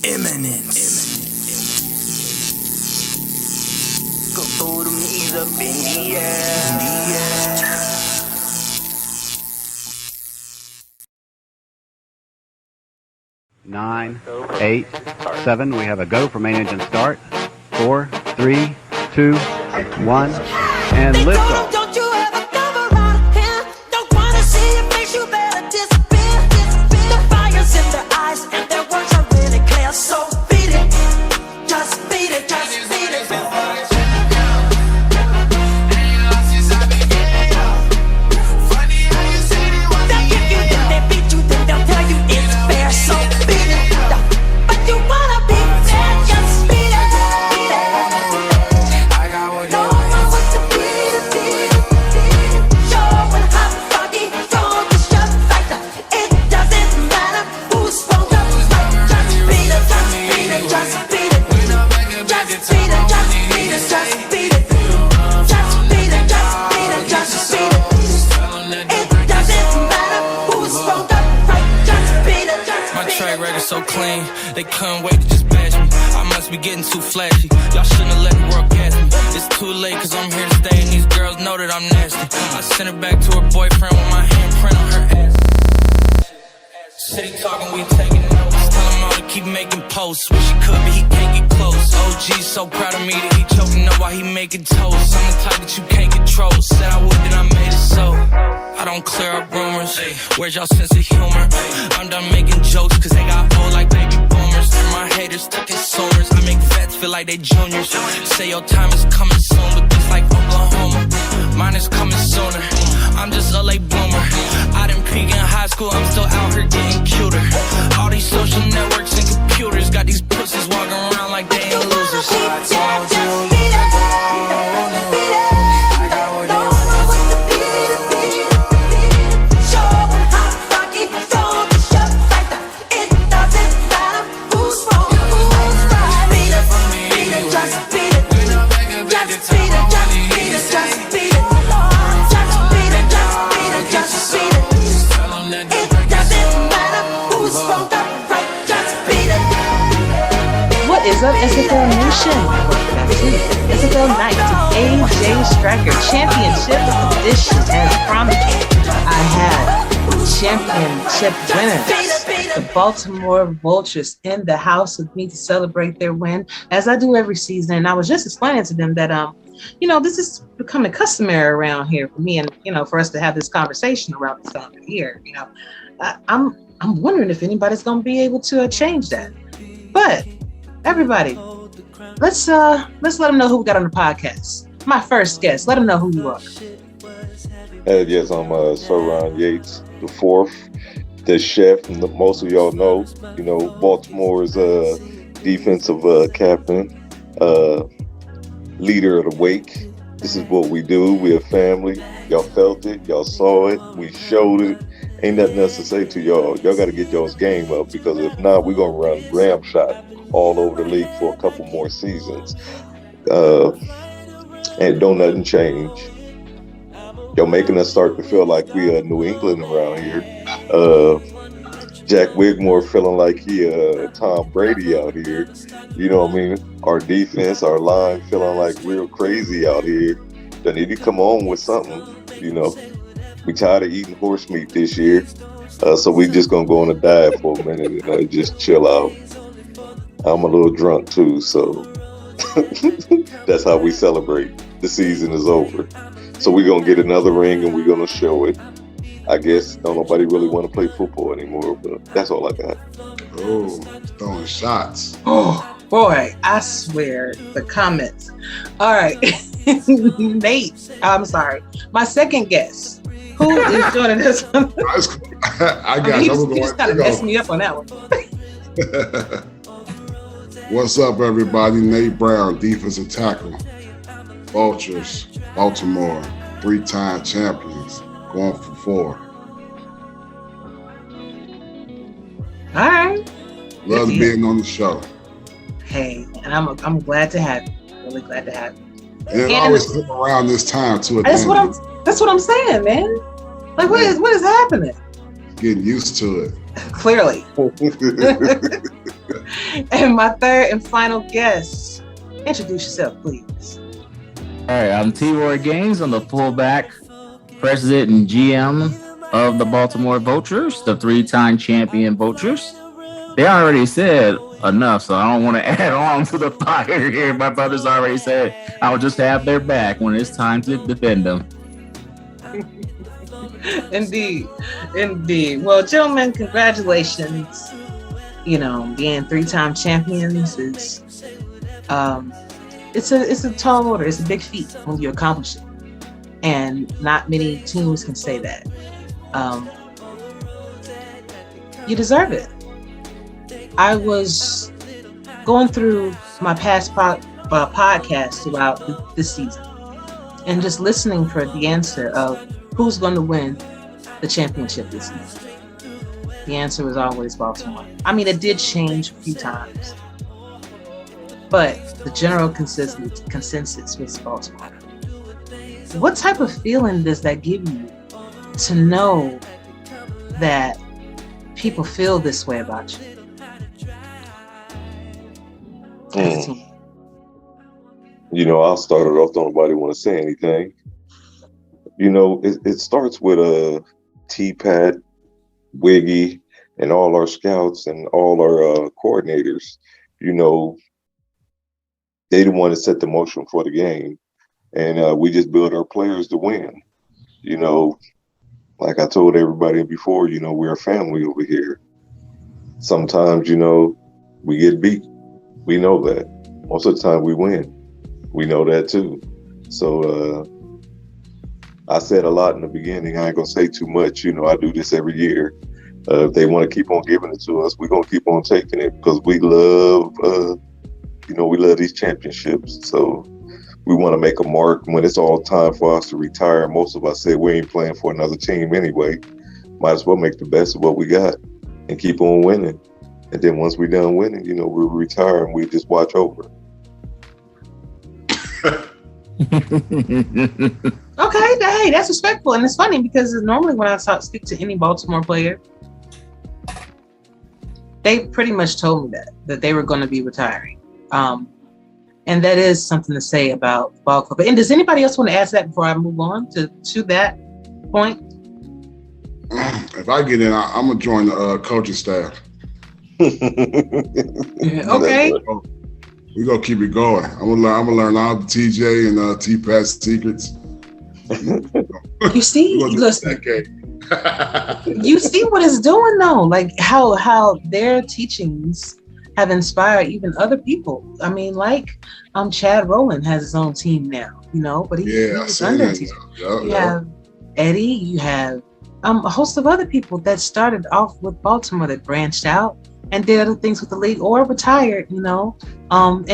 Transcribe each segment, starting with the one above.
Eminence. Go throw them knees up in the air. 9, 8, 7. We have a go for main engine start. 4, 3, 2, 1, and liftoff. Don't you ever come around here? Don't wanna see your face, you better disappear. The fire's in their eyes and their words are really clear. So beat it, just beat it, just beat it. They'll give you, then they beat you, then they'll tell you it's fair. So beat it, but you wanna be fair, just beat it, beat it. Don't know what to beat it, beat it, beat it. Showing how funky, don't be shut like that. It doesn't matter who's wrong, just beat it, just beat it, just beat it. Just beat it, just beat it, just beat it. Just beat it, just beat it, just beat it. It doesn't matter who's wrong, just beat it, just My beat track it. record so clean, they couldn't wait to just bash me. I must be getting too flashy. Y'all shouldn't have let the world gas me. It's too late cause I'm here to stay and these girls know that I'm nasty. I sent her back to her boyfriend with my handprint on her ass. City talking, we taking notes. Tell him all to keep making posts. Wish he could, but he can't get close. OG's so proud of me that he choking up while he making toast. I'm the type that you can't control. Said I would, then I made it so. I don't clear up rumors. Where's y'all sense of humor? I'm done making jokes cause they got old like baby boomers. Turn my haters to consumers. I make vets feel like they juniors. Say your time is coming soon, but this like Oklahoma. Mine is coming sooner. I'm just a late bloomer. I didn't peak in high school, I'm still out here getting cuter. All these social networks and computers got these pussies walking around like they ain't losers. What is up, SFL Nation? Welcome back to SFL Night AJ Striker Championship Edition. As promised, I had championship winners, the Baltimore Vultures, in the house with me to celebrate their win, as I do every season. And I was just explaining to them that, this is becoming customary around here for me, and for us to have this conversation around this time of year. I'm wondering if anybody's going to be able to change that. But everybody, let's let them know who we got on the podcast. My first guest, let them know who you are. Yes, I'm SyrRon Yates IV, the chef. Most of y'all know, Baltimore's defensive captain, leader of the wake. This is what we do. We're a family. Y'all felt it. Y'all saw it. We showed it. Ain't nothing else to say to y'all. Y'all got to get y'all's game up, because if not, we're going to run ram shot all over the league for a couple more seasons. And don't nothing change. Y'all making us start to feel like we are New England around here. Jack Wigmore feeling like he Tom Brady out here. You know what I mean? Our defense, our line feeling like real crazy out here. They need to come on with something, We tired of eating horse meat this year. So we just going to go on a diet for a minute and just chill out. I'm a little drunk too, so that's how we celebrate. The season is over. So we're going to get another ring and we're going to show it. I guess don't nobody really want to play football anymore, but that's all I got. Oh, throwing shots. Oh, boy, I swear, the comments. All right, Nate, I'm sorry. My second guest, who is joining us? I got He just kind of messed me up on that one. What's up, everybody? Nate Brown, defensive tackle. Vultures, Baltimore, 3-time champions, going for 4. All right. Love being on the show. Hey, and I'm glad to have you. Really glad to have you. And it always come around this time too. That's what I'm saying, man. Like, what is happening? Getting used to it. Clearly. And my third and final guest. Introduce yourself, please. All right, I'm T-Roy Gaines. I'm the fullback, president, and GM of the Baltimore Vultures, the 3-time champion Vultures. They already said enough, so I don't want to add on to the fire here. My brothers already said I'll just have their back when it's time to defend them. Indeed. Well, gentlemen, congratulations. You know, being 3-time champions is it's a tall order. It's a big feat when you accomplish it, and not many teams can say that. You deserve it. I was going through my past podcasts throughout this season and just listening for the answer of who's going to win the championship this season. The answer was always Baltimore. I mean, it did change a few times, but the general consensus was Baltimore. What type of feeling does that give you to know that people feel this way about you? You know, I'll start it off. Don't nobody want to say anything. You know, it starts with T-Pat, Wiggy, and all our scouts and all our coordinators. You know, they the one that set the motion for the game, and we just build our players to win. You know, like I told everybody before, you know, we're a family over here. Sometimes, you know, we get beat. We know that. Most of the time we win. We know that too. So I said a lot in the beginning. I ain't gonna say too much. You know, I do this every year. If they want to keep on giving it to us, we're gonna keep on taking it because we love, you know, we love these championships. So we want to make a mark when it's all time for us to retire. Most of us say we ain't playing for another team anyway. Might as well make the best of what we got and keep on winning. And then once we're done winning, you know, we'll retire and we just watch over. Okay, hey, that's respectful. And it's funny because normally when I speak to any Baltimore player, they pretty much told me that they were going to be retiring. And that is something to say about ball club. And does anybody else want to ask that before I move on to that point? If I get in, I'm going to join the coaching staff. Okay. We're going to keep it going. I'm gonna learn all the TJ and T-Pat's secrets. You see, listen, you see what it's doing though, like how their teachings have inspired even other people. I mean, like Chad Rowland has his own team now, you know, but he's under a team. You have Eddie, you have a host of other people that started off with Baltimore that branched out and did other things with the league or retired, you know. And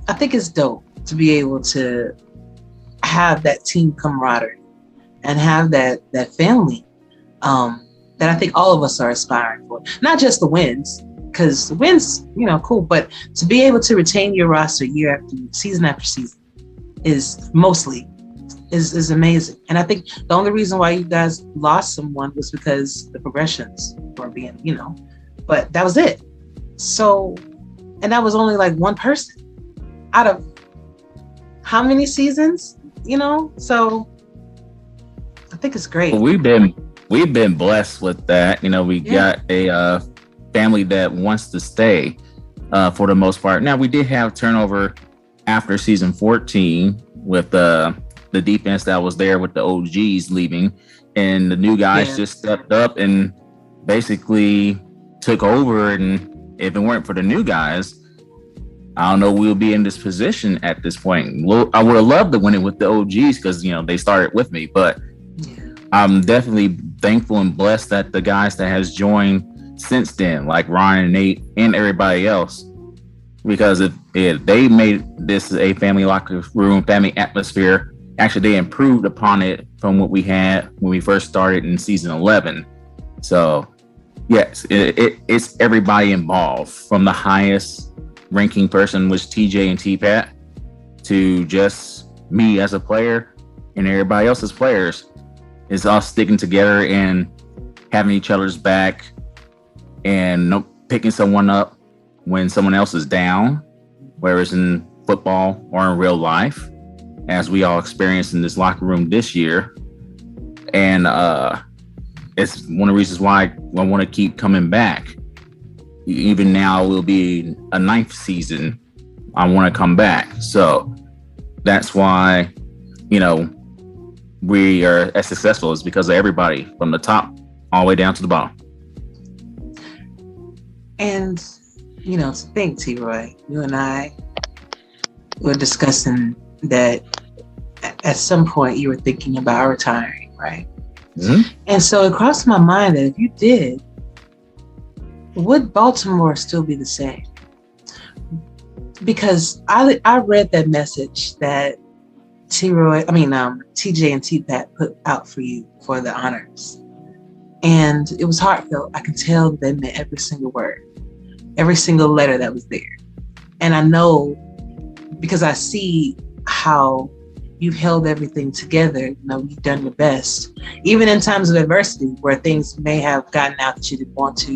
I think it's dope to be able to have that team camaraderie and have that family that I think all of us are aspiring for. Not just the wins, because the wins, you know, cool, but to be able to retain your roster year after year, season after season is amazing. And I think the only reason why you guys lost someone was because the progressions were being, you know, but that was it. So, and that was only like one person out of how many seasons, you know? So I think it's great. Well, we've been blessed with that. You know, we got a family that wants to stay for the most part. Now, we did have turnover after season 14 with the defense that was there with the OGs leaving, and the new guys just stepped up and basically took over. And if it weren't for the new guys, I don't know, we'll be in this position at this point. I would have loved to win it with the OGs because, you know, they started with me, but I'm definitely thankful and blessed that the guys that has joined since then, like Ryan and Nate and everybody else, because if they made this a family locker room, family atmosphere, actually they improved upon it from what we had when we first started in season 11. So yes, it's everybody involved, from the highest ranking person, which TJ and T-Pat, to just me as a player and everybody else as players. It's all sticking together and having each other's back, and picking someone up when someone else is down, whether it's in football or in real life, as we all experienced in this locker room this year. And it's one of the reasons why I want to keep coming back. Even now, it will be a 9th season. I want to come back. So that's why, we are as successful, is because of everybody from the top all the way down to the bottom. And, to think, T-Roy, you and I were discussing that at some point you were thinking about retiring, right? Mm-hmm. And so it crossed my mind that if you did, would Baltimore still be the same? Because I read that message that TJ and T-Pat put out for you for the honors. And it was heartfelt. I could tell they meant every single word, every single letter that was there. And I know, because I see how you've held everything together, you've done your best, even in times of adversity where things may have gotten out that you didn't want to,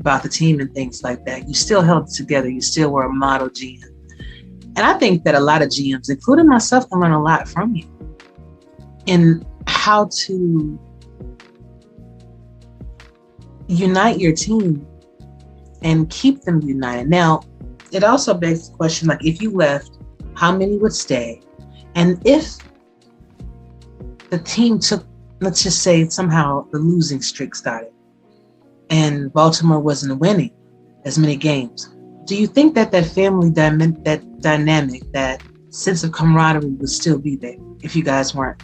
about the team and things like that. You still held it together. You still were a model GM. And I think that a lot of GMs, including myself, can learn a lot from you in how to unite your team and keep them united. Now, it also begs the question, like, if you left, how many would stay? And if the team took, let's just say somehow the losing streak started and Baltimore wasn't winning as many games, do you think that family dynamic, that sense of camaraderie would still be there if you guys weren't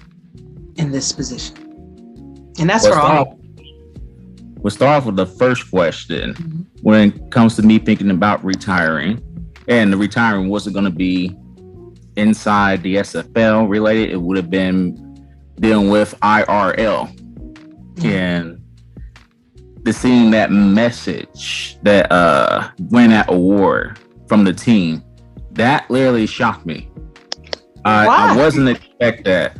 in this position? And that's for all. We'll start off with the first question. Mm-hmm. When it comes to me thinking about retiring, and the retiring wasn't going to be inside the SFL related, it would have been dealing with IRL. Mm-hmm. And seeing that message, that win that award from the team, that literally shocked me. I wasn't expecting that.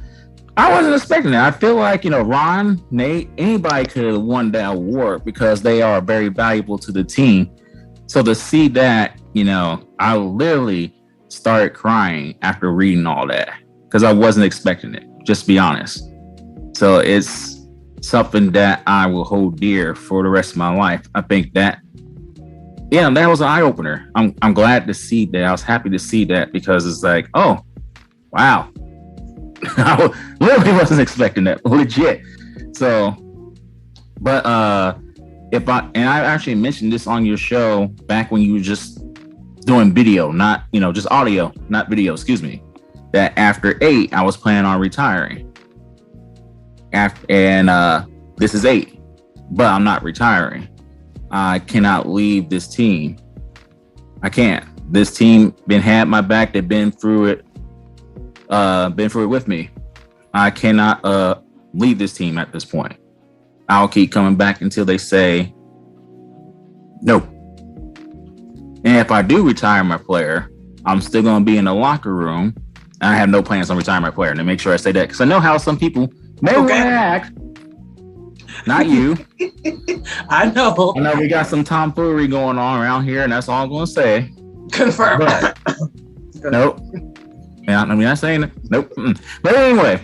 I feel like, Ron, Nate, anybody could have won that award because they are very valuable to the team. So to see that, I literally started crying after reading all that because I wasn't expecting it, just to be honest. So it's something that I will hold dear for the rest of my life. I think that, that was an eye opener. I'm glad to see that. I was happy to see that because it's like, oh, wow. I literally wasn't expecting that, legit. So, but I actually mentioned this on your show back when you were just doing video, not, just audio, not video, excuse me, that after 8, I was planning on retiring. This is 8, but I'm not retiring. I cannot leave this team. I can't. This team had my back. They've been through it with me. I cannot leave this team at this point. I'll keep coming back until they say no. And if I do retire my player, I'm still going to be in the locker room. And I have no plans on retiring my player. And to make sure I say that, because I know how some people may react. Not you. I know we got some tomfoolery going on around here, and that's all I'm going to say. Confirm. But, nope. Yeah, I'm not saying it. Nope. But anyway,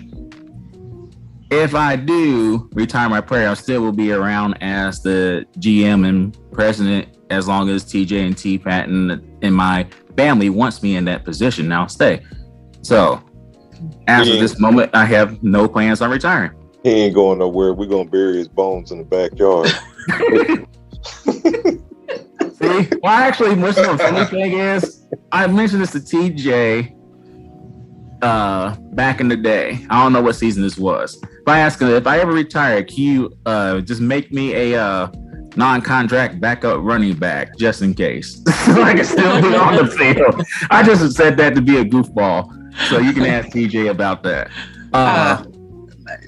if I do retire my player, I still will be around as the GM and president as long as TJ and T-Pat and my family wants me in that position. Now stay. So after this moment, I have no plans on retiring. He ain't going nowhere. We're going to bury his bones in the backyard. See? Well, actually, what's the funny thing is, I mentioned this to TJ back in the day. I don't know what season this was. But I asked him, if I ever retire, can you just make me a non-contract backup running back just in case? So I can still be on the field. I just said that to be a goofball. So you can ask TJ about that.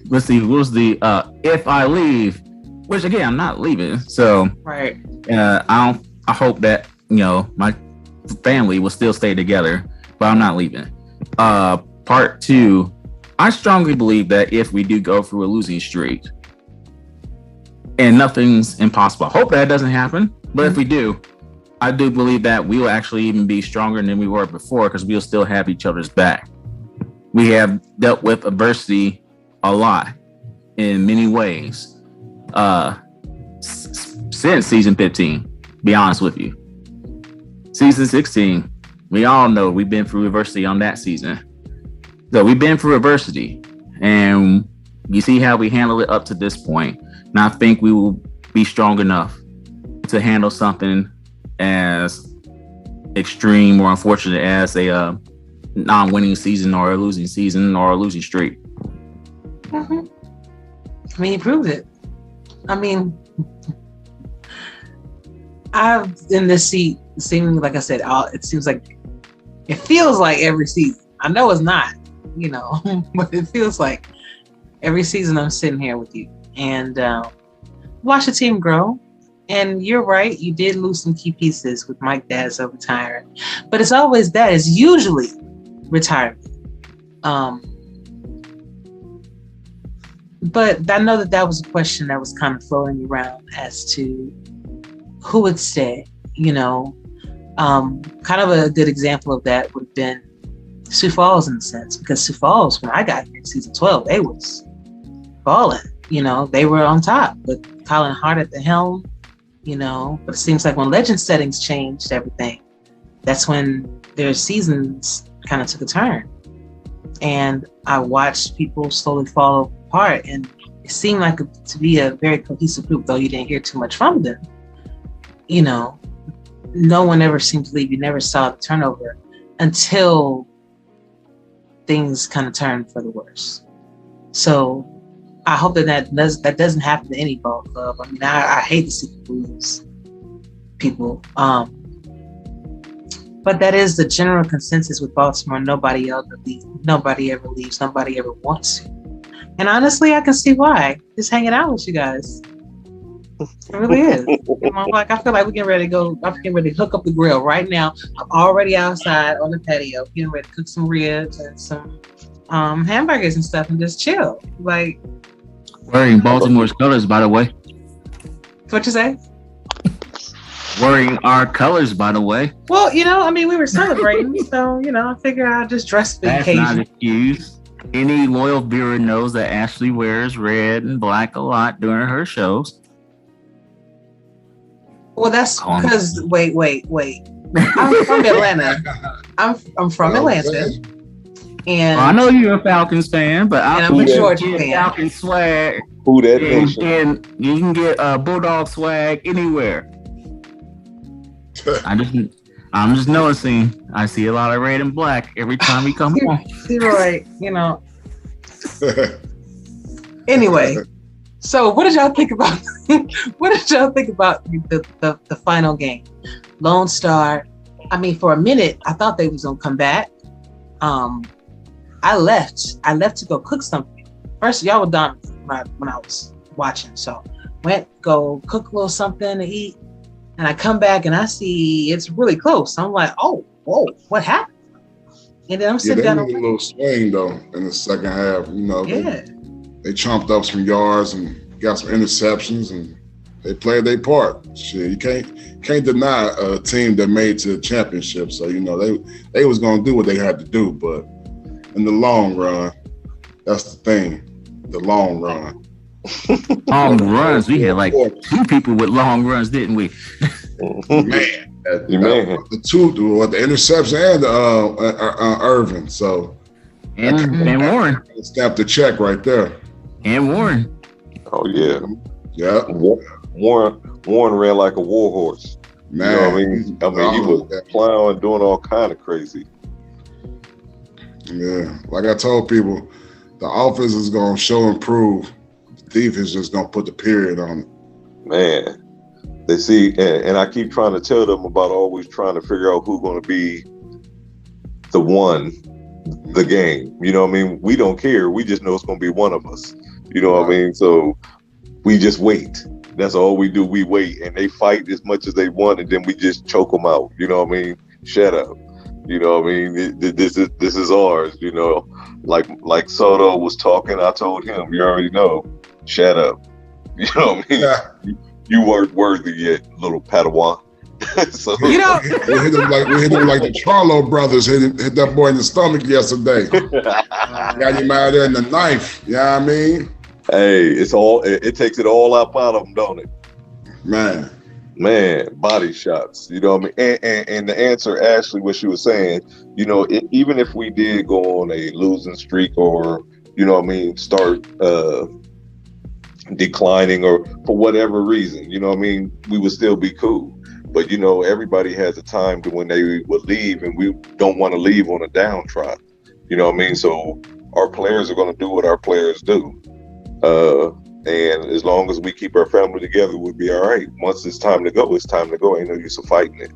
Let's see, what was the if I leave, which again, I'm not leaving. So right. I hope that, my family will still stay together, but I'm not leaving. Part 2, I strongly believe that if we do go through a losing streak, and nothing's impossible. I hope that doesn't happen, but if we do, I do believe that we will actually even be stronger than we were before because we'll still have each other's back. We have dealt with adversity a lot in many ways since season 15, be honest with you. Season 16, we all know we've been through adversity on that season. So we've been through adversity, and you see how we handle it up to this point. And I think we will be strong enough to handle something as extreme or unfortunate as a non-winning season or a losing season or a losing streak. Mm-hmm. I mean, he proved it. I mean, I've in this seat, seemingly, like I said, it seems like it feels like every season. I know it's not, but it feels like every season I'm sitting here with you and watch the team grow. And you're right, you did lose some key pieces with Mike Dazzle retiring, but it's always that. It's usually retirement. But I know that was a question that was kind of floating around as to who would stay. Kind of a good example of that would have been Sioux Falls in a sense, because Sioux Falls, when I got here in season 12, they was balling. They were on top with Colin Hart at the helm. But it seems like when legend settings changed everything, that's when their seasons kind of took a turn. And I watched people slowly fall apart, and it seemed like to be a very cohesive group, though you didn't hear too much from them. No one ever seemed to leave. You never saw the turnover until things kind of turned for the worse. So I hope that doesn't happen to any ball club. I mean, I hate to see people lose people. But that is the general consensus with Baltimore. Nobody ever leaves. Nobody ever wants to. And honestly, I can see why. Just hanging out with you guys. It really is. I feel like we're getting ready to go. I'm getting ready to hook up the grill right now. I'm already outside on the patio, getting ready to cook some ribs and some hamburgers and stuff and just chill. Like, wearing Baltimore's colors, by the way. What you say? Wearing our colors, by the way. Well, we were celebrating, so I figured I'd just dress for the occasion. That's not an excuse. Any loyal viewer knows that Ashley wears red and black a lot during her shows. Well, that's because wait. I'm from Atlanta. I'm from Atlanta. And I know you're a Falcons fan, but I'm a Georgia fan. Falcons swag. Who that and you can get Bulldog swag anywhere. I'm just noticing. I see a lot of red and black every time we come on. You're right. Anyway, so what did y'all think about? The final game? Lone Star. I mean, for a minute, I thought they was gonna come back. I left to go cook something. First, y'all were done when I was watching, so went go cook a little something to eat, and I come back and I see it's really close. I'm like, oh, whoa, what happened? And then I'm sitting down. They made a little swing though in the second half. They chomped up some yards and got some interceptions, and they played their part. Shit, you can't deny a team that made to the championship. So they was gonna do what they had to do, but in the long run, that's the thing. The long run. Long runs. We had like two people with long runs, didn't we? Man. The two, the interception and the Irvin. So and Warren snapped the check right there. And Warren. Oh yeah. Yeah. Warren ran like a war horse. Man, he was plowing, doing all kind of crazy. Yeah, like I told people, the offense is gonna show and prove. The defense just gonna put the period on it. Man, they see, and I keep trying to tell them about always trying to figure out who's gonna be the one, the game. We don't care. We just know it's gonna be one of us. So we just wait. That's all we do. We wait, and they fight as much as they want, and then we just choke them out. Shut up. This is ours. Like Soto was talking. I told him, you already know. Shut up. You know what I mean? Yeah. You weren't worthy yet, little Padawan. So You know, we hit him like the Charlo brothers hit that boy in the stomach yesterday. Got him out there in the knife. You know what I mean? hey, it takes it all up out of them, don't it? Man, body shots. You know what I mean? And the answer, Ashley, what she was saying, you know, even if we did go on a losing streak or, you know what I mean, start declining or for whatever reason, you know what I mean, we would still be cool. But, you know, everybody has a time to when they would leave, and we don't want to leave on a downtrodden. You know what I mean? So our players are going to do what our players do. And as long as we keep our family together, we'll be all right. Once it's time to go, it's time to go. Ain't no use of fighting it.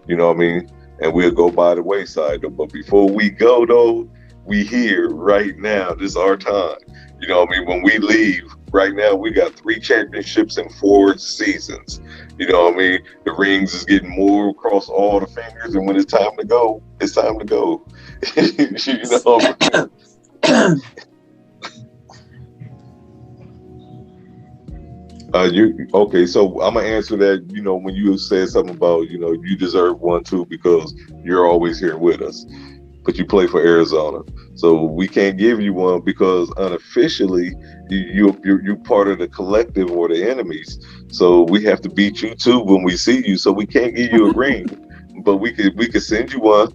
You know what I mean? And we'll go by the wayside. But before we go, though, we here right now. This is our time. You know what I mean? When we leave, right now, we got 3 championships in 4 seasons. You know what I mean? The rings is getting more across all the fingers. And when it's time to go, it's time to go. You know? Okay, so I'm gonna answer that. You know, when you said something about, you know, you deserve one too because you're always here with us, but you play for Arizona, so we can't give you one because unofficially you're part of the collective or the enemies. So we have to beat you too when we see you. So we can't give you a ring, but we could send you one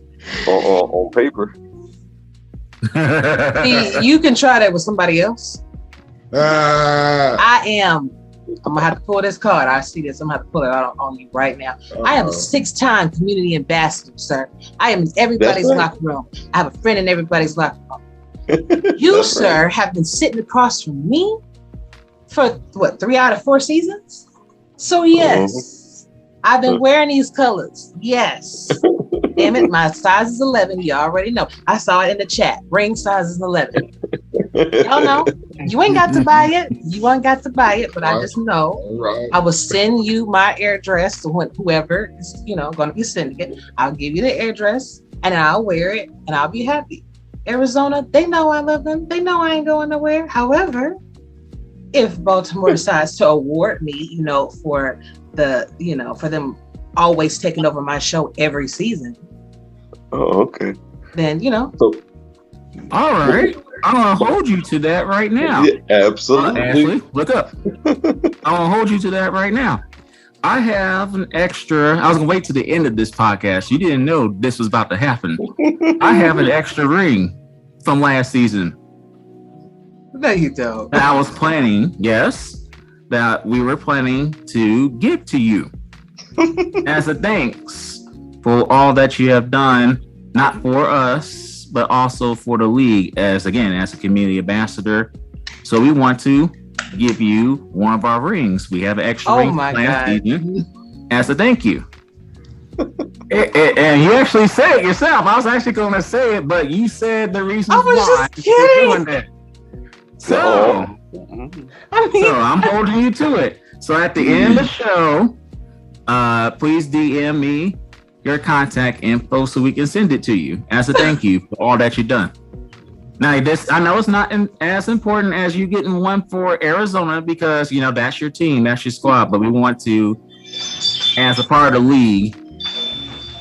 on paper. you can try that with somebody else. I'm gonna have to pull this card. I see this. I'm gonna have to pull it out on you right now. I am a 6-time community ambassador, sir. I am in everybody's locker room. I have a friend in everybody's locker room. You, sir, have been sitting across from me for what, 3 out of 4 seasons? So yes, I've been wearing these colors. Yes. Damn it, my size is 11. You already know. I saw it in the chat. Ring size is 11. Y'all know. You ain't got to buy it. You ain't got to buy it, but I just know I will send you my address to whoever is, you know, going to be sending it. I'll give you the address and I'll wear it and I'll be happy. Arizona, they know I love them. They know I ain't going nowhere. However, if Baltimore decides to award me, you know, for the, you know, for them always taking over my show every season. Oh, okay. Then, you know. So, all right. I'm going to hold you to that right now. Yeah, absolutely. Ashley, look up. I'm going to hold you to that right now. I have an extra. I was going to wait to the end of this podcast. You didn't know this was about to happen. I have an extra ring from last season. No, you don't. That I was planning, yes, that we were planning to give to you as a thanks for all that you have done, not for us, but also for the league as a community ambassador. So we want to give you one of our rings. We have an extra ring planned season as a thank you. And you actually said it yourself. I was actually going to say it, but you said the reason why you're doing that. So I'm holding you to it. So at the end of the show, please DM me your contact info so we can send it to you as a thank you for all that you've done. Now, this, I know it's not as important as you getting one for Arizona because, you know, that's your team, that's your squad, but we want to, as a part of the league,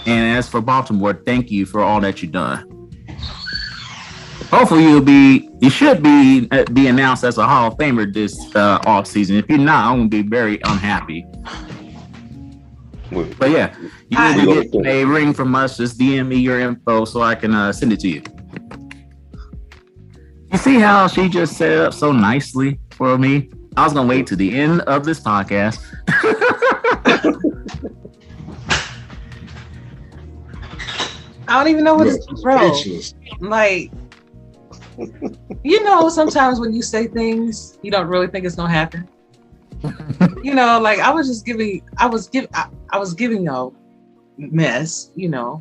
and as for Baltimore, thank you for all that you've done. Hopefully you should be announced as a Hall of Famer this off season. If you're not, I'm going to be very unhappy. But yeah, you will get a ring from us. Just DM me your info so I can send it to you. You see how she just set it up so nicely for me? I was going to wait to the end of this podcast. I don't even know what it's, bro. Like, you know, sometimes when you say things, you don't really think it's going to happen. You know, like I was giving y'all mess, you know.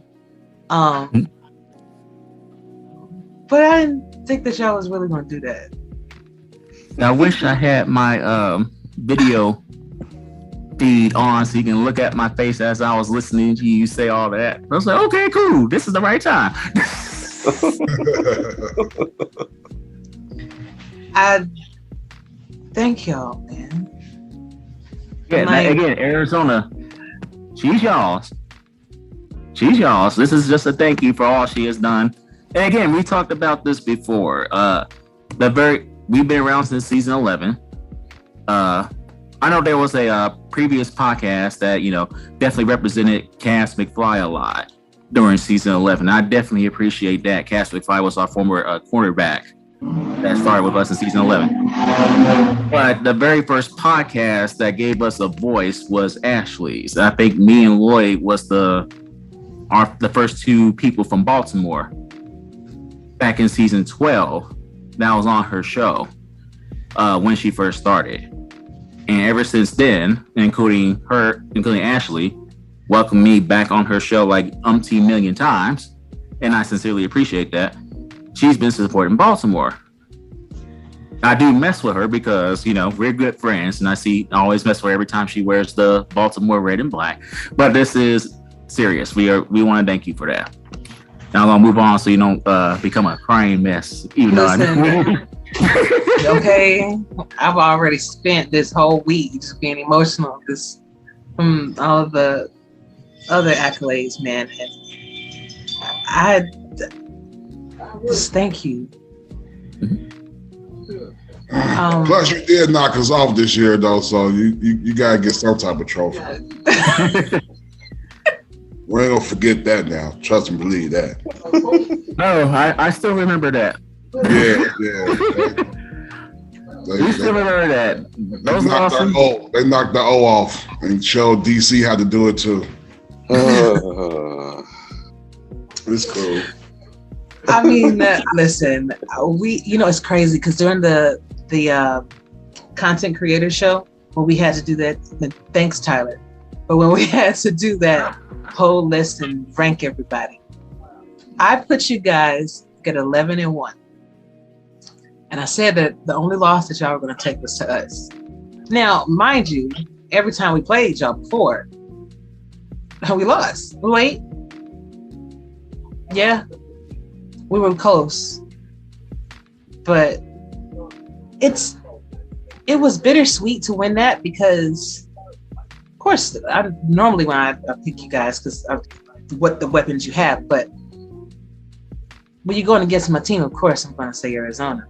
But I didn't think that y'all was really gonna do that. I wish I had my video feed on so you can look at my face as I was listening to you say all that. I was like, okay, cool. This is the right time. I thank y'all, man. Yeah, again, Arizona, she's y'all's. She's y'all's. This is just a thank you for all she has done. And again, we talked about this before. We've been around since season 11. I know there was a previous podcast that definitely represented Cass McFly a lot during season 11. I definitely appreciate that. Cass McFly was our former quarterback that started with us in season 11. But the very first podcast that gave us a voice was Ashley's. I think me and Lloyd was the first two people from Baltimore back in season 12 that was on her show when she first started. And ever since then, including Ashley, welcomed me back on her show like umpteen million times. And I sincerely appreciate that. She's been supporting Baltimore. I do mess with her because, we're good friends, and I always mess with her every time she wears the Baltimore red and black. But this is serious. We want to thank you for that. Now I'm gonna move on so you don't become a crying mess. Okay, I've already spent this whole week just being emotional from all the other accolades, man. And I just thank you. Plus, you did knock us off this year, though, so you gotta get some type of trophy. We ain't gonna forget that now. Trust and believe that. No, I still remember that. Yeah. We still remember that. Those are awesome. They knocked the O off and showed DC how to do it too. It's cool. I mean, listen, it's crazy because during the content creator show, when we had to do that, thanks Tyler, but when we had to do that whole list and rank everybody, I put you guys at 11-1. And I said that the only loss that y'all were going to take was to us. Now, mind you, every time we played y'all before, we lost. Wait. Yeah. We were close. But it was bittersweet to win that because, of course, normally when I pick you guys because of what the weapons you have, but when you're going against my team, of course, I'm going to say Arizona.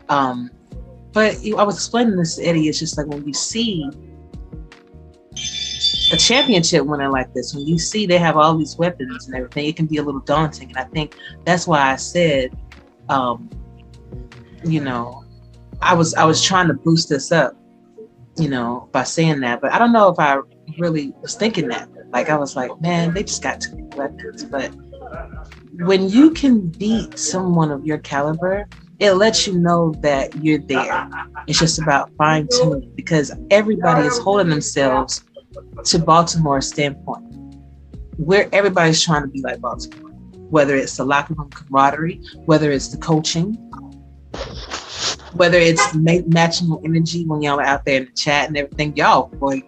But I was explaining this to Eddie. It's just like when you see a championship winner like this, when you see they have all these weapons and everything, it can be a little daunting. And I think that's why I said, I was trying to boost this up, by saying that. But I don't know if I really was thinking that. Like I was like, man, they just got too many weapons. But when you can beat someone of your caliber, it lets you know that you're there. It's just about fine tuning because everybody is holding themselves to Baltimore's standpoint, where everybody's trying to be like Baltimore, whether it's the locker room camaraderie, whether it's the coaching, whether it's matching energy when y'all are out there in the chat and everything. Y'all be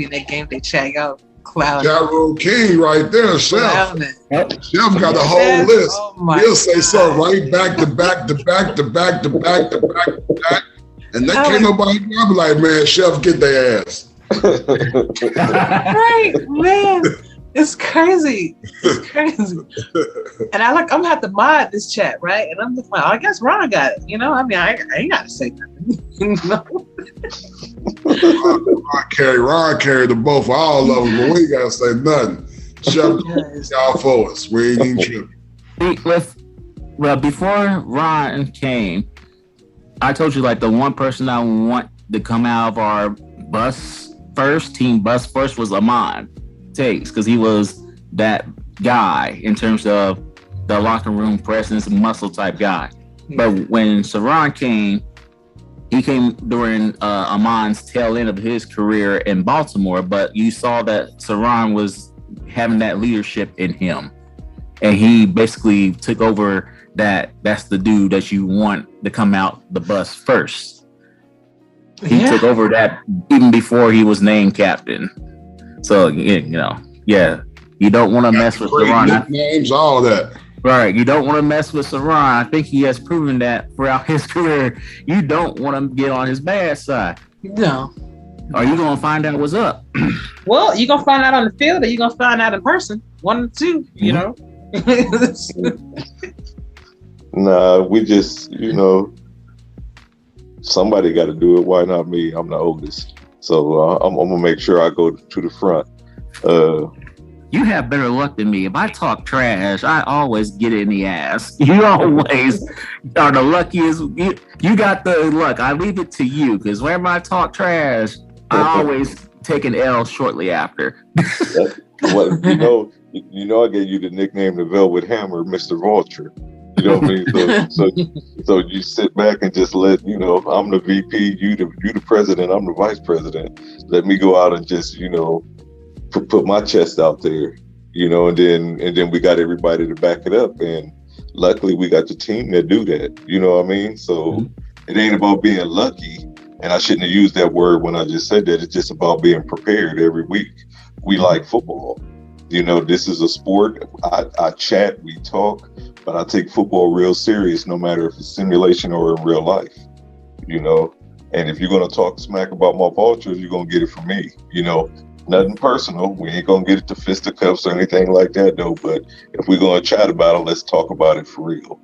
in that game day chat, y'all cloud. Jaron King right there, Chef. Chef got the whole list. Oh He'll say something right back to back to back to back to back to back to back. And that can't nobody I'll be like, man, Chef, get their ass. Right, man. It's crazy. It's crazy. And I'm gonna have to mod this chat, right? And I'm just like, I guess Ron got it. I mean, I ain't gotta say nothing. Ron carried the boat for all of them, but we ain't gotta say nothing. Shut y'all for us. We ain't even tripping. Before Ron came, I told you like the one person I want to come out of our team bus first was Amon Takes, because he was that guy in terms of the locker room presence, muscle type guy. But when SyrRon came, he came during Amon's tail end of his career in Baltimore, but you saw that SyrRon was having that leadership in him. And he basically took over that's the dude that you want to come out the bus first. He took over that even before he was named captain. So, you don't want to mess with SyrRon. Names, all that. Right. You don't want to mess with SyrRon. I think he has proven that throughout his career. You don't want to get on his bad side. No. Are you gonna find out what's up? Well, you're gonna find out on the field, or you're gonna find out in person. One of the two, you know. Nah, we just, somebody got to do it. Why not me? I'm the oldest, so I'm gonna make sure I go to the front. You have better luck than me. If I talk trash, I always get it in the ass. You always are the luckiest. You got the luck. I leave it to you, because whenever I talk trash, I always take an L shortly after. What I gave you the nickname the Velvet Hammer, Mr. Vulture. You know what I mean? So you sit back and just let I'm the VP, you the president, I'm the vice president. Let me go out and just put my chest out there, and then we got everybody to back it up, and luckily we got the team that do that. You know what I mean? So it ain't about being lucky, and I shouldn't have used that word when I just said that. It's just about being prepared every week. We like football. This is a sport. I chat, we talk, but I take football real serious, no matter if it's simulation or in real life. And if you're gonna talk smack about my Vultures, you're gonna get it from me. Nothing personal. We ain't gonna get it to fisticuffs or anything like that, though. But if we're gonna chat about it, let's talk about it for real.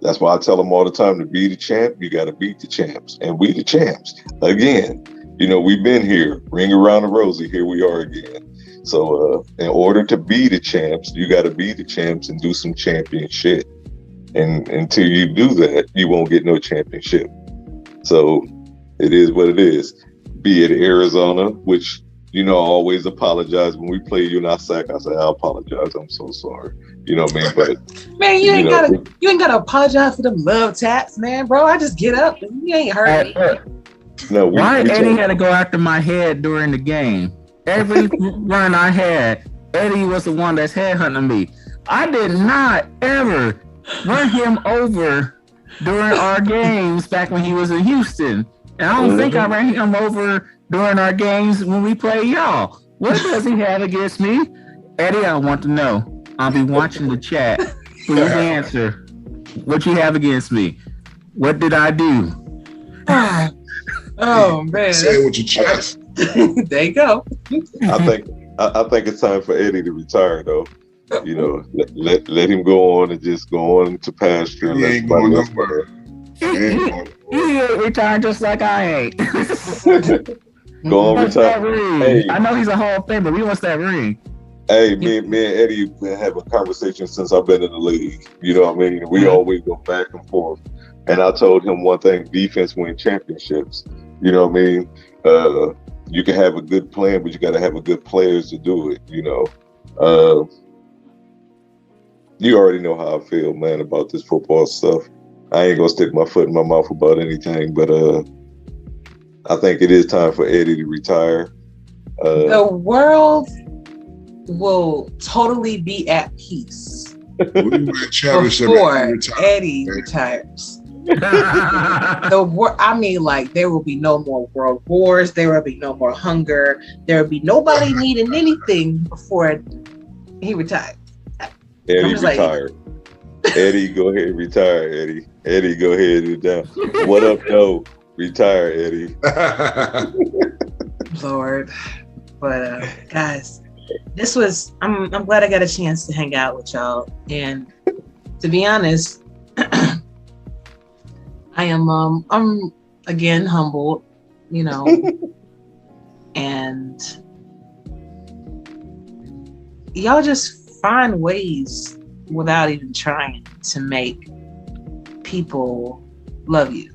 That's why I tell them all the time, to be the champ, you got to beat the champs, and we the champs again. We've been here, ring around the rosy. Here we are again. So in order to be the champs, you got to be the champs and do some champion shit. And until you do that, you won't get no championship. So it is what it is. Be it Arizona, which I always apologize when we play UNISAC. I say I apologize. I'm so sorry. You know what I mean? But man, you ain't gotta apologize for them love taps, man, bro. I just get up and you ain't hurt me. No, why Eddie had to go after my head during the game? Every run I had, Eddie was the one that's headhunting me. I did not ever run him over during our games back when he was in Houston. And I don't think I ran him over during our games when we play y'all. What does he have against me? Eddie, I want to know. I'll be watching the chat. Please answer. What you have against me? What did I do? Oh man. Say it with your chest. There you go. I think it's time for Eddie to retire, though. Let him go on and just go on to pasture. He ain't going nowhere. He ain't retired just like I ain't. Go on, retire. Hey. I know he's a Hall of Famer. We want that ring. Hey, me and Eddie been having a conversation since I've been in the league. You know what I mean? We always go back and forth. And I told him one thing: defense wins championships. You know what I mean? You can have a good plan, but you got to have a good players to do it. You already know how I feel, man, about this football stuff. I ain't gonna stick my foot in my mouth about anything, but I think it is time for Eddie to retire. The world will totally be at peace before Eddie retires. There will be no more world wars. There will be no more hunger. There will be nobody needing anything before he retires. Eddie retired. Eddie, go ahead and retire, Eddie. Eddie, go ahead and down. What up, though? Retire, Eddie. Lord. But guys, I'm glad I got a chance to hang out with y'all. And to be honest, I am I'm again humbled, and y'all just find ways without even trying to make people love you.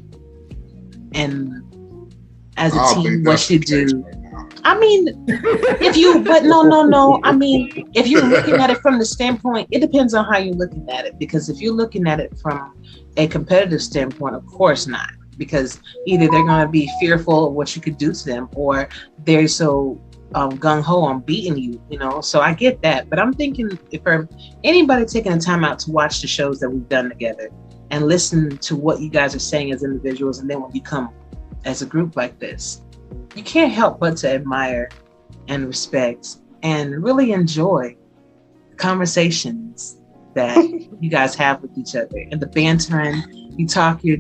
And as a team, what you do. I mean, if you're looking at it from the standpoint, it depends on how you're looking at it. Because if you're looking at it from a competitive standpoint, of course not. Because either they're going to be fearful of what you could do to them, or they're so gung-ho on beating you, So I get that. But I'm thinking, if anybody taking the time out to watch the shows that we've done together and listen to what you guys are saying as individuals, and then when you come as a group like this, you can't help but to admire and respect and really enjoy the conversations that you guys have with each other and the bantering. You talk your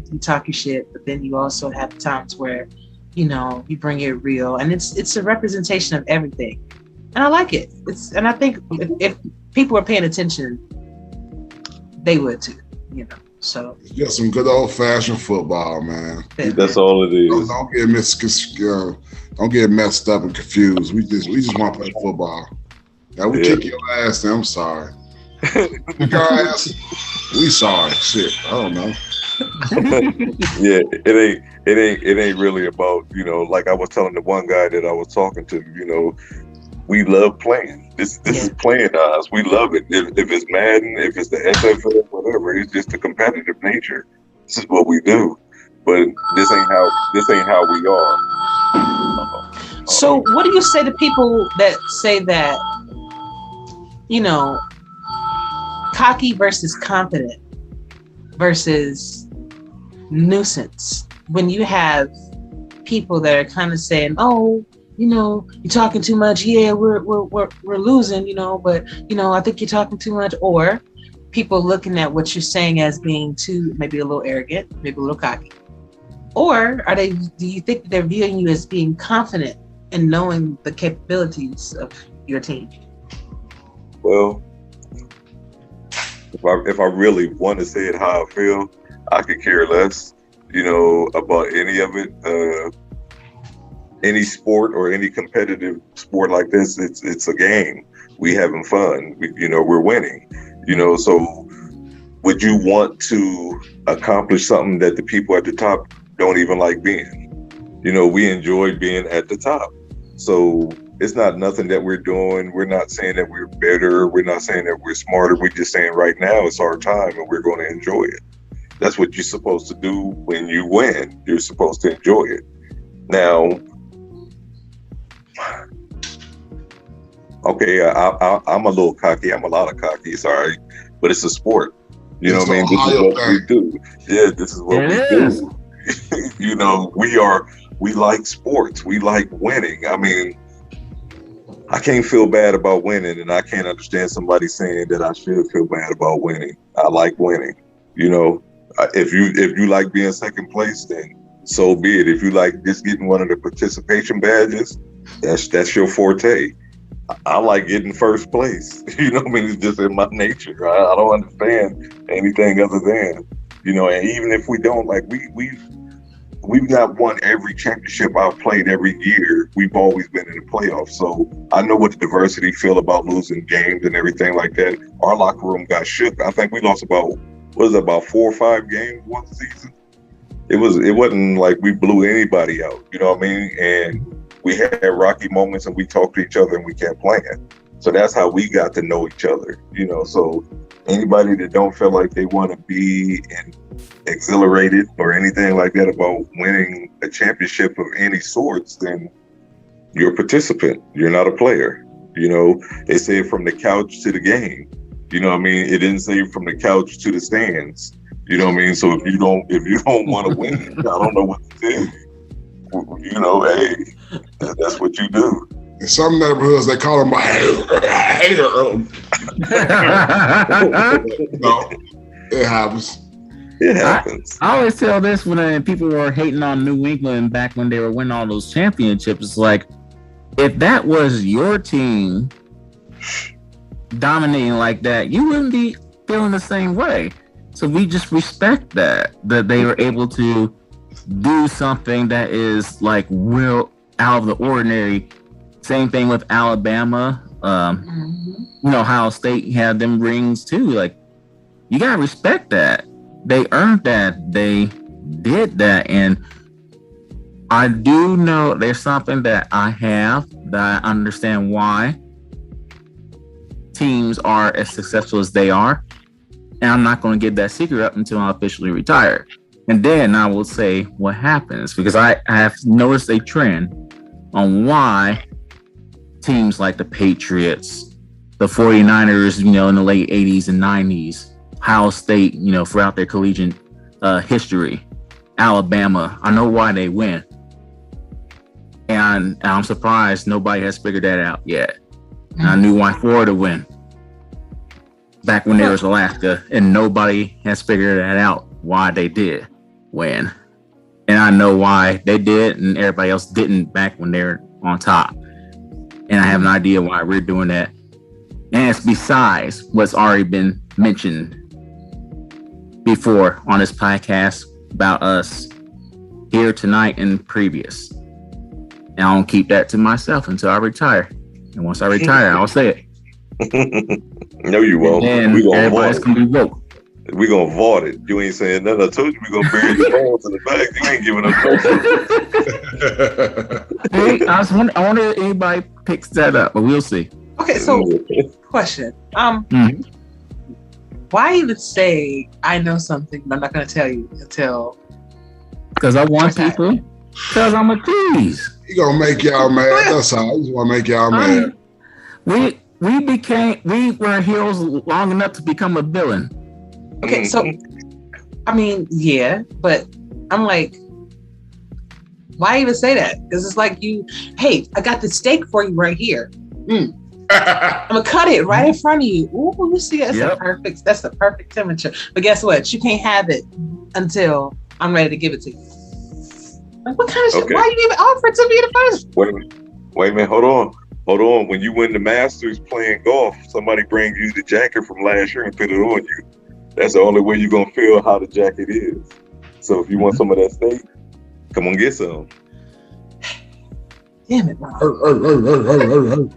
shit, but then you also have times where you bring it real, and it's a representation of everything, and I like it. And I think if people were paying attention, they would too. So It's just some good old fashioned football, man. That's all it is. Don't get messed up and confused. We just want to play football. Now we kick your ass. I'm sorry. Kick our ass. We sorry. Shit. I don't know. Yeah, it ain't really about, like I was telling the one guy that I was talking to, we love playing. This is playing to us. We love it. If it's Madden, if it's the SFL, whatever, it's just the competitive nature. This is what we do. But this ain't how we are. So what do you say to people that say that, cocky versus confident versus nuisance? When you have people that are kind of saying, "Oh, you're talking too much. Yeah, we're losing. But I think you're talking too much." Or people looking at what you're saying as being too, maybe a little arrogant, maybe a little cocky. Or do you think they're viewing you as being confident and knowing the capabilities of your team? Well, if I really want to say it how I feel, I could care less, about any of it. Any sport or any competitive sport like this, it's a game. We having fun. We're winning. So would you want to accomplish something that the people at the top don't even like being? We enjoy being at the top. So it's not nothing that we're doing. We're not saying that we're better. We're not saying that we're smarter. We're just saying right now it's our time and we're going to enjoy it. That's what you're supposed to do when you win. You're supposed to enjoy it. Now, okay, I'm a little cocky. I'm a lot of cocky. Sorry, but it's a sport. You know what I mean? This is what we do. Yeah, this is what we do. We like sports. We like winning. I mean, I can't feel bad about winning, and I can't understand somebody saying that I should feel bad about winning. I like winning. If you like being second place, then so be it. If you like just getting one of the participation badges, that's your forte. I like getting first place. It's just in my nature. I don't understand anything other than, and even if we don't, like we've not won every championship I've played every year. We've always been in the playoffs. So I know what the diversity feel about losing games and everything like that. Our locker room got shook. I think we lost about 4 or 5 games one season. It wasn't like we blew anybody out, you know what I mean? And we had rocky moments and we talked to each other and we kept playing. So that's how we got to know each other, so anybody that don't feel like they want to be exhilarated or anything like that about winning a championship of any sorts, then you're a participant. You're not a player. They say from the couch to the game. You know what I mean? It didn't say from the couch to the stands. You know what I mean? So if you don't want to win, I don't know what to tell you. Hey, that's what you do. In some neighborhoods, they call them a hater. It happens. It happens. I always tell this when people were hating on New England back when they were winning all those championships. It's like, if that was your team dominating like that, you wouldn't be feeling the same way. So we just respect that they were able to do something that is like real out of the ordinary. Same thing with Alabama. Ohio State had them rings too. Like, you gotta respect that. They earned that. They did that. And I do know there's something that I have that I understand why teams are as successful as they are. And I'm not going to give that secret up until I officially retire. And then I will say what happens, because I have noticed a trend on why teams like the Patriots, the 49ers, in the late 80s and 90s, Ohio State, throughout their collegiate history, Alabama, I know why they win. And I'm surprised nobody has figured that out yet. And I knew why Florida win back when there was Alaska, and nobody has figured that out why they did win. And I know why they did and everybody else didn't back when they're on top. And I have an idea why we're doing that. And it's besides what's already been mentioned before on this podcast about us here tonight and previous. And I'll keep that to myself until I retire. And once I retire, I'll say it. No, you won't. And everybody's going to be woke. We're going to vault it. You ain't saying nothing. I told you we're going to bury your bones in the back. You ain't giving up no. Hey, I wonder if anybody picks that up, but we'll see. Okay, so question. Why even say I know something, but I'm not going to tell you until... Because I want people. Because I'm a tease. He gonna make y'all mad. That's all. He just want to make y'all mad. We were heroes long enough to become a villain. Okay, so I mean, yeah, but I'm like, why even say that? Because it's like hey, I got the steak for you right here. I'm gonna cut it right in front of you. Ooh, you see, that's the perfect temperature. But guess what? You can't have it until I'm ready to give it to you. Like, what kind of shit? Why you even offer it to me the first? Wait a minute. Hold on. When you win the Masters playing golf, somebody brings you the jacket from last year and put it on you. That's the only way you're gonna feel how the jacket is. So if you want some of that steak, come on, get some. Damn it, Ron.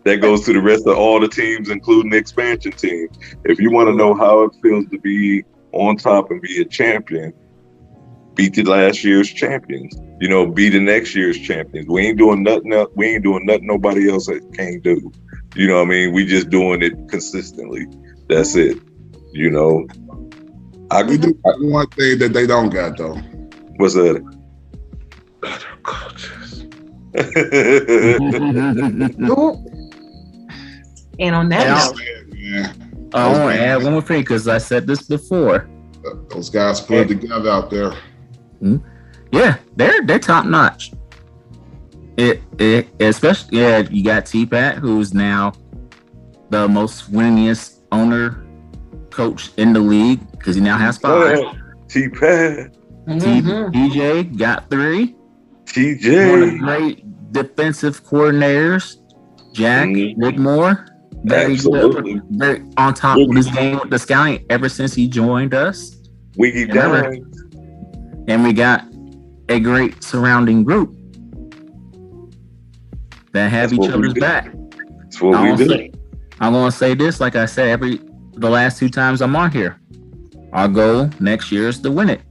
That goes to the rest of all the teams, including the expansion teams. If you want to know how it feels to be on top and be a champion, beat the last year's champions. Be the next year's champions. We ain't doing nothing else. We ain't doing nothing nobody else can't do. You know what I mean? We just doing it consistently. That's it. We do one thing that they don't got though. What's that? Better coaches. And on that note, I want to add one more thing because I said this before. Those guys put it together out there. Mm-hmm. Yeah, they're top notch. It especially you got T-Pat, who's now the most winningest owner coach in the league because he now has 5. T-Pat. TJ got 3. TJ. One of the great defensive coordinators. Jack Whitmore. Very good. Very on top of this game with the scouting ever since he joined us. And we got a great surrounding group that have each other's back. That's what we do. I'm gonna say this, like I said, the last 2 times I'm on here. Our goal next year is to win it.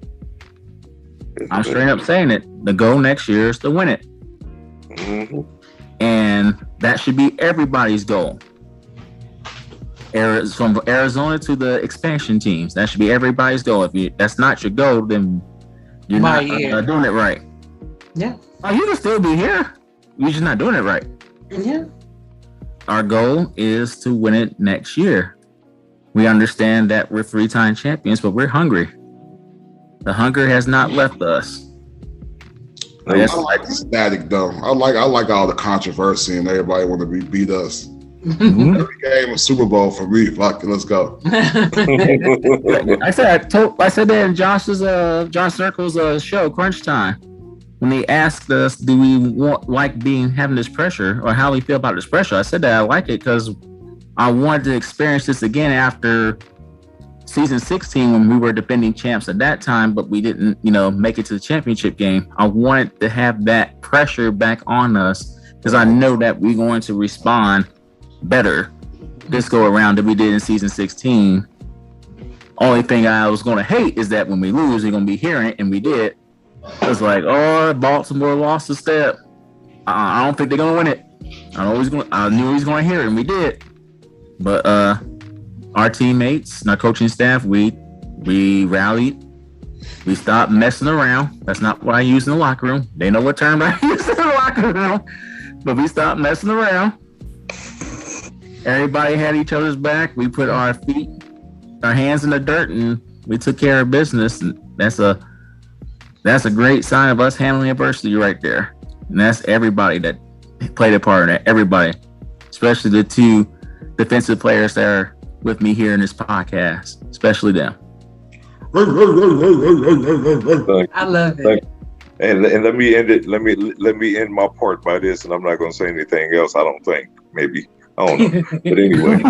I'm straight up saying it. The goal next year is to win it. Mm-hmm. And that should be everybody's goal. From Arizona to the expansion teams, that should be everybody's goal. If that's not your goal, then you're not doing it right. Yeah. Oh, you can still be here. You're just not doing it right. Yeah. Our goal is to win it next year. We understand that we're 3-time champions, but we're hungry. The hunger has not left us. I like the static though. I like all the controversy and everybody want to beat us. Mm-hmm. Every game was Super Bowl for me. Fuck it, let's go. I said that in John Circle's show, Crunch Time, when they asked us, do we having this pressure or how we feel about this pressure? I said that I like it because I wanted to experience this again after season 16 when we were defending champs at that time, but we didn't, make it to the championship game. I wanted to have that pressure back on us because I know that we're going to respond better this go around than we did in season 16. Only thing I was going to hate is that when we lose, we're going to be hearing it, and we did. It's like, Baltimore lost a step. I don't think they're going to win it. I knew he was going to hear it, and we did. But our teammates and our coaching staff, we rallied. We stopped messing around. That's not what I use in the locker room. They know what term I use in the locker room. But we stopped messing around. Everybody had each other's back. We put our hands in the dirt, and we took care of business. And that's a great sign of us handling adversity right there. And that's everybody that played a part in that. Everybody, especially the 2 defensive players that are with me here in this podcast, especially them. I love it. And let me end it. Let me end my part by this, and I'm not going to say anything else. I don't think. Maybe I don't know. But anyway,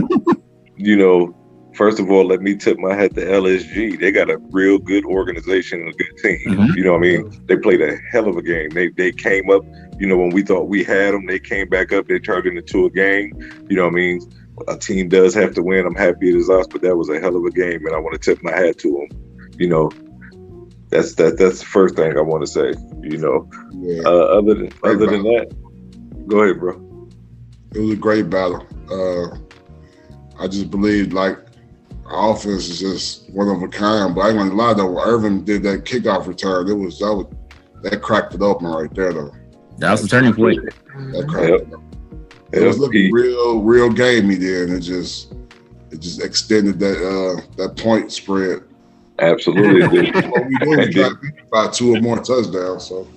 first of all, let me tip my hat to LSG. They got a real good organization and a good team. Mm-hmm. You know what I mean? They played a hell of a game. They came up. When we thought we had them, they came back up. They turned it into a game. You know what I mean? A team does have to win. I'm happy it is us, but that was a hell of a game, and I want to tip my hat to them. That's the first thing I want to say. Yeah. Other than that, go ahead, bro. It was a great battle. I just believe our offense is just one of a kind. But I ain't gonna lie though, when Irvin did that kickoff return, that cracked it open right there though. That was the turning point. That cracked it open. It was looking real gamey there, and it just extended that point spread. Absolutely. What we do, we try to beat by 2 or more touchdowns. So.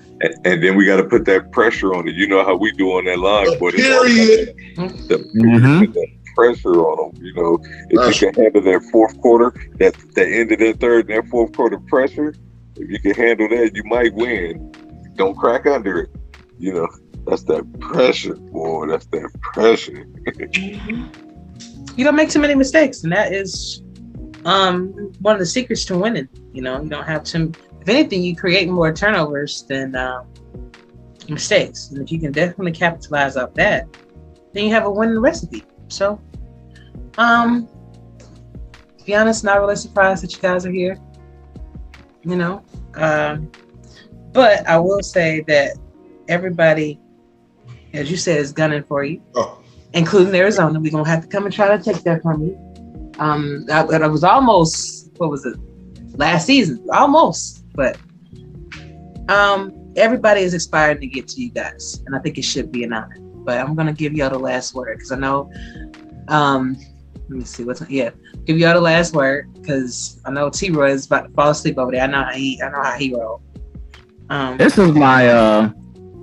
And then we got to put that pressure on it. You know how we do on that line, but period. The pressure on them. If you can handle that fourth quarter, that end of that third, and that fourth quarter pressure, if you can handle that, you might win. Don't crack under it. That's that pressure, boy. That's that pressure. You don't make too many mistakes, and that is one of the secrets to winning. You don't have to. If anything, you create more turnovers than mistakes, and if you can definitely capitalize off that, then you have a winning recipe. So, to be honest, not really surprised that you guys are here. But I will say that everybody, as you said, is gunning for you, including Arizona. We're gonna have to come and try to take that from you. That was almost, what was it, last season? Almost, but everybody is inspired to get to you guys, and I think it should be an honor. But I'm gonna give y'all the last word because I know. Let me see give y'all the last word because I know T-Roy is about to fall asleep over there. I know how he roll. This is my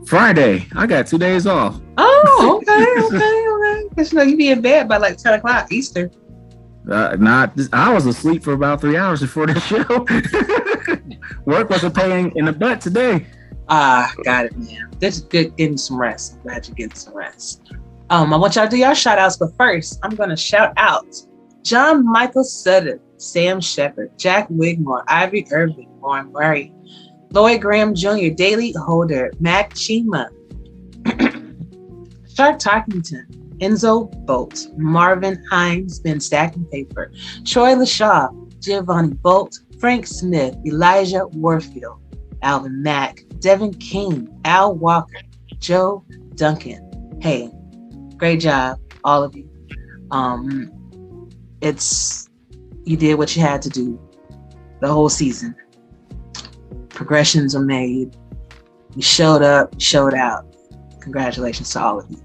Friday. I got 2 days off. Oh, okay. Because you be in bed by like 10 o'clock Eastern. I was asleep for about 3 hours before the show. Work was a pain in the butt today. Got it, man. This is good getting some rest. I'm glad you're getting some rest. I want y'all to do y'all shout outs, but first I'm gonna shout out John Michael Sutter, Sam Shepard, Jack Wigmore, Ivy Irving, Warren Murray, Lloyd Graham Jr., Daily Holder, Mac Chima, Shark Talkington, Enzo Bolt, Marvin Hines, Ben Stacking Paper, Troy LaShaw, Giovanni Bolt, Frank Smith, Elijah Warfield, Alvin Mack, Devin King, Al Walker, Joe Duncan. Hey, great job, all of you. You did what you had to do the whole season. Progressions are made. You showed up, showed out. Congratulations to all of you.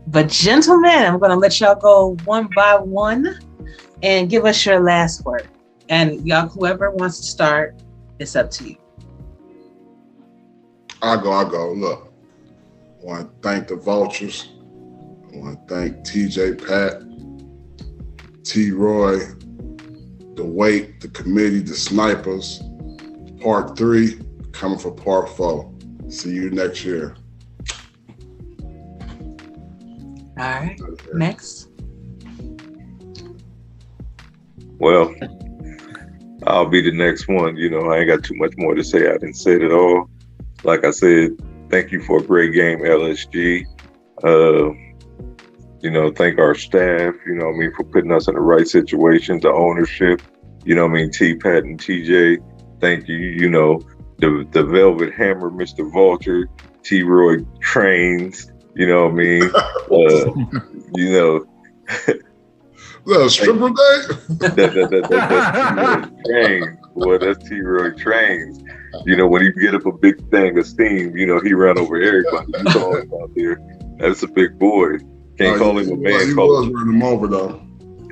But gentlemen, I'm going to let y'all go one by one and give us your last word. And y'all, whoever wants to start, it's up to you. I'll go. Look, I want to thank the Vultures. I want to thank TJ Pat, T-Roy, the Wait, the committee, the Snipers. Part 3, coming for Part 4. See you next year. All right, next. Well, I'll be the next one. I ain't got too much more to say. I didn't say it all. Like I said, thank you for a great game, LSG. Thank our staff, for putting us in the right situations, the ownership, T-Pat and TJ. Thank you, the Velvet Hammer, Mr. Vulture, T-Roy Trains, Little stripper day? That's T-Roy Trains. Boy, that's T-Roy Trains. When he get up a big thing of steam, he run over everybody. You saw him out there. That's a big boy. Can't call him a man. He was running him over, though.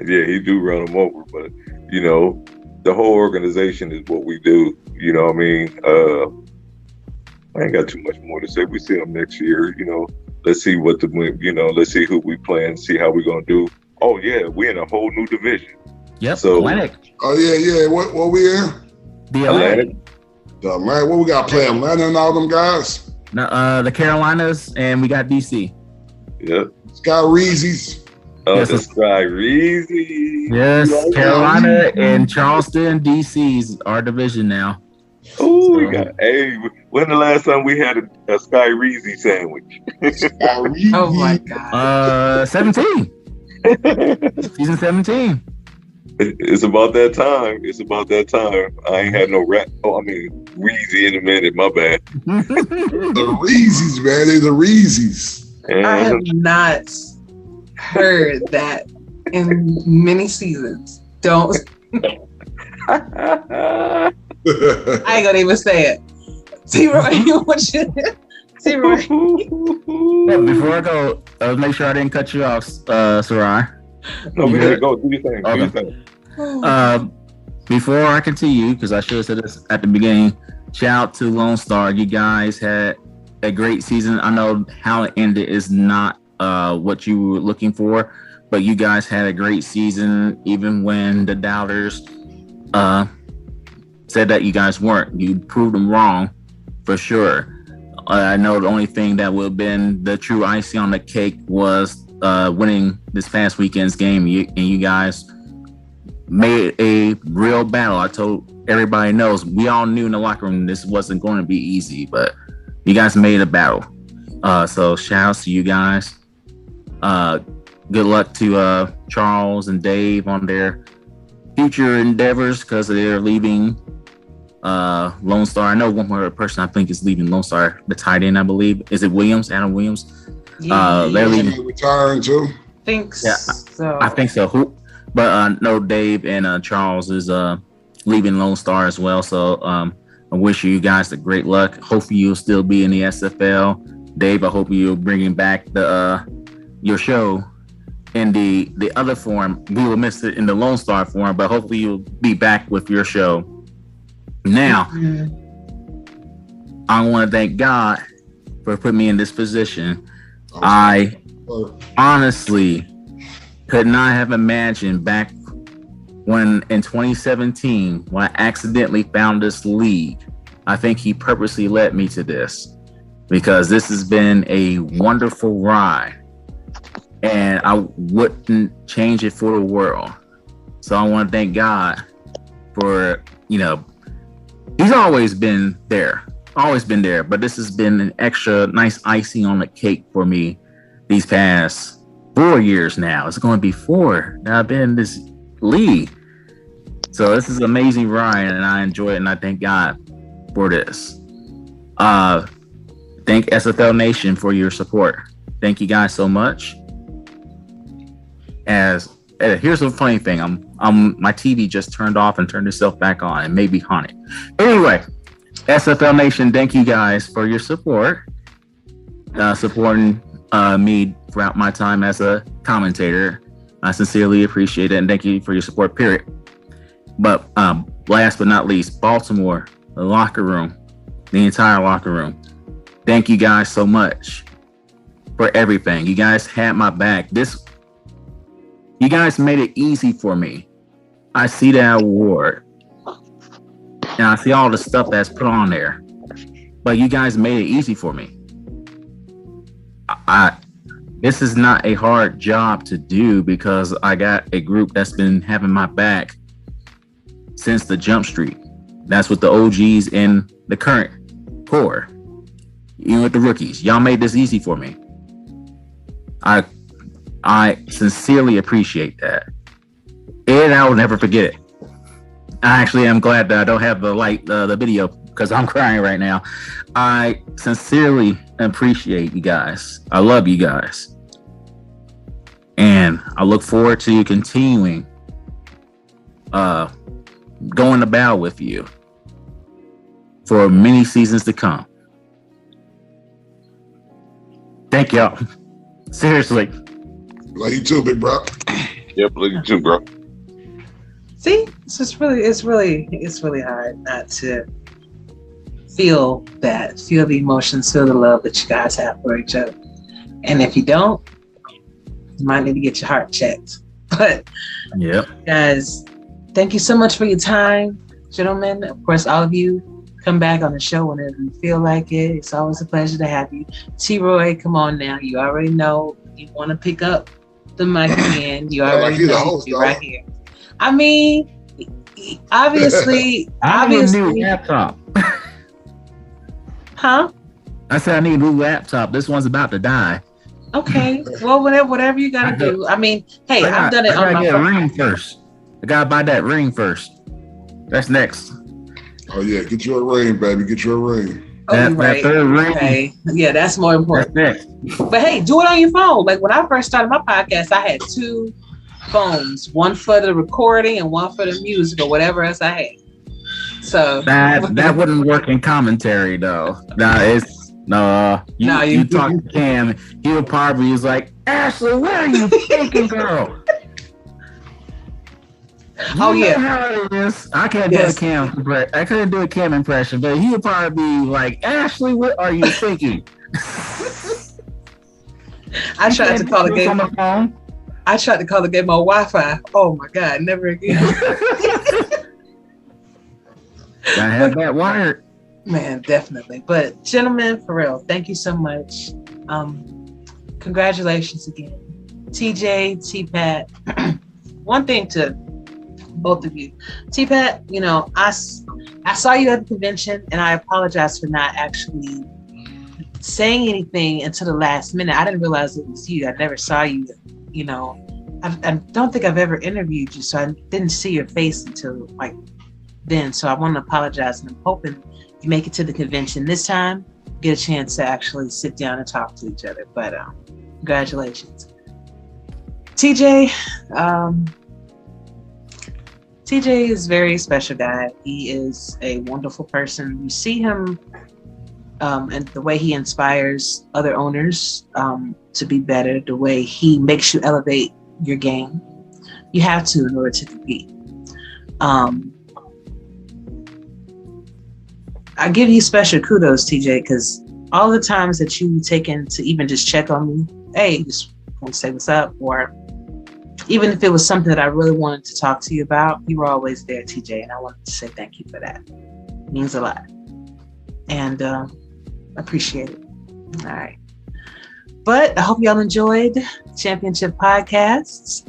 Yeah, he do run him over. But, the whole organization is what we do. I ain't got too much more to say. We see them next year. Let's see let's see who we play and see how we going to do. Oh, yeah, we in a whole new division. Yep, so, Atlantic. Oh, yeah. What we in? The Atlantic. The Atlantic. What we got playing? Atlanta and all them guys? The Carolinas, and we got DC. Yep. Sky Reezy's. Oh, Yes, the Sky Reezy. Yes, You like Carolina that? and Charleston, DC's our division now. Oh, we got. Hey, when the last time we had a Sky Reezy sandwich? Sky Reezy. Oh my God. 17. Season 17. It's about that time. It's about that time. I ain't had no Reezy in a minute. My bad. The Reezy's, man. They're the Reezy's. I have not heard that in many seasons. Don't. I ain't gonna even say it. SyrRon, what you? SyrRon. Before I go, make sure I didn't cut you off, SyrRon. No, we gotta go. Do your thing. Okay. Do your thing. Before I continue, because I should have said this at the beginning, shout out to Lone Star. You guys had a great season. I know how it ended is not what you were looking for, but you guys had a great season, even when the doubters said that you guys weren't. You proved them wrong for sure. I know the only thing that would have been the true icing on the cake was winning this past weekend's game, and you guys made a real battle. I told everybody knows, we all knew in the locker room this wasn't going to be easy, but you guys made a battle. So shout out to you guys. Good luck to Charles and Dave on their future endeavors, because they're leaving Lone Star. I know one more person I think is leaving Lone Star, the tight end, I believe. Is it Williams? Adam Williams? They're leaving. Retiring too? So. I think so. But no, Dave and Charles is leaving Lone Star as well. So I wish you guys the great luck. Hopefully you'll still be in the SFL. Dave, I hope you're bringing back your show in the other form. We will miss it in the Lone Star form, but hopefully you'll be back with your show. Now, I want to thank God for putting me in this position. I honestly could not have imagined back when in 2017, when I accidentally found this league. I think he purposely led me to this, because this has been a wonderful ride, and I wouldn't change it for the world. So I want to thank God for, he's always been there, but this has been an extra nice icing on the cake for me these past 4 years now. It's going to be 4 that I've been in this league. So this is an amazing ride, and I enjoy it, and I thank God for this. Thank SFL Nation for your support. Thank you guys so much. Here's the funny thing. My TV just turned off and turned itself back on. It may be haunted. Anyway, SFL Nation, thank you guys for your support. Supporting me throughout my time as a commentator. I sincerely appreciate it, and thank you for your support, period. But last but not least, Baltimore, the locker room, the entire locker room. Thank you guys so much for everything. You guys had my back. You guys made it easy for me. I see that award, and I see all the stuff that's put on there, but you guys made it easy for me. This is not a hard job to do, because I got a group that's been having my back since the jump street. That's with the OGs and the current core. With the rookies, y'all made this easy for me. I sincerely appreciate that, and I will never forget it. I actually am glad that I don't have the video, because I'm crying right now. I sincerely appreciate you guys. I love you guys, and I look forward to continuing going to battle with you for many seasons to come. Thank y'all. Seriously. Love you too, big bro. Yep, love you too, bro. See, it's really hard not to feel the emotions, feel the love that you guys have for each other. And if you don't, you might need to get your heart checked. But yeah, guys, thank you so much for your time. gentlemen, of course, all of you come back on the show whenever you feel like it. It's always a pleasure to have you. T-Roy, come on now. You already know you want to pick up the mic again. You already know host, you're right here. I mean, obviously. I need a new laptop. Huh? I said I need a new laptop. This one's about to die. Okay. Well, whatever you gotta do. I mean, hey, I've done it on my phone. Ring first. I gotta buy that ring first. That's next. Oh yeah, get you a ring, baby. Get you a ring. That third ring. Okay. Yeah, that's more important. That's but hey, do it on your phone. Like when I first started my podcast, I had 2 phones, one for the recording and one for the music or whatever else I had. So that wouldn't work in commentary though. You talk to Cam, he'll probably is like, Ashley, where are you thinking, girl? Oh yeah, how it is. I can't do a Cam. I couldn't do a Cam impression, but he'll probably be like, Ashley, what are you thinking? I tried to call the game on the phone. I tried to call the game on Wi-Fi. Oh my God, never again. I have that wired. Man, definitely. But gentlemen, for real, thank you so much. Congratulations again. TJ, T-Pat. One thing to both of you. T-Pat, I saw you at the convention and I apologize for not actually saying anything until the last minute. I didn't realize it was you. I never saw you, I don't think I've ever interviewed you, so I didn't see your face until like then. So I want to apologize, and I'm hoping you make it to the convention this time, get a chance to actually sit down and talk to each other. But congratulations. TJ is a very special guy. He is a wonderful person. You see him and the way he inspires other owners to be better, the way he makes you elevate your game. You have to in order to compete. I give you special kudos, TJ, because all the times that you've taken to even just check on me, hey, just want to say what's up, or even if it was something that I really wanted to talk to you about, you were always there, TJ, and I wanted to say thank you for that. It means a lot. And appreciate it. All right. But I hope y'all enjoyed Championship Podcasts.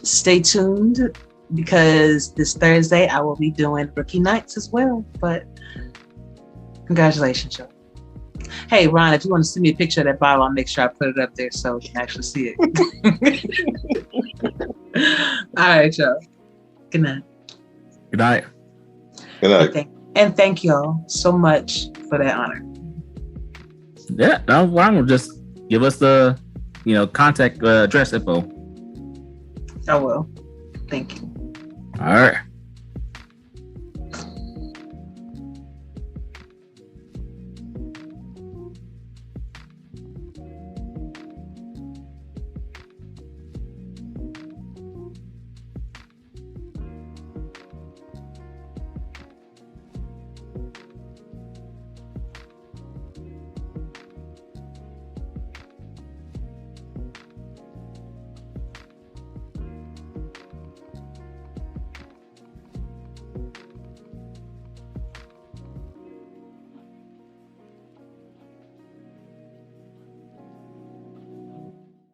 Stay tuned because this Thursday I will be doing Rookie Nights as well. But congratulations, y'all. Hey, Ron, if you want to send me a picture of that bottle, I'll make sure I put it up there so you can actually see it. All right, y'all. Good night. Good night. Good night. And thank y'all so much for that honor. Yeah, no, Ron, just give us the, contact address info. I will. Thank you. All right.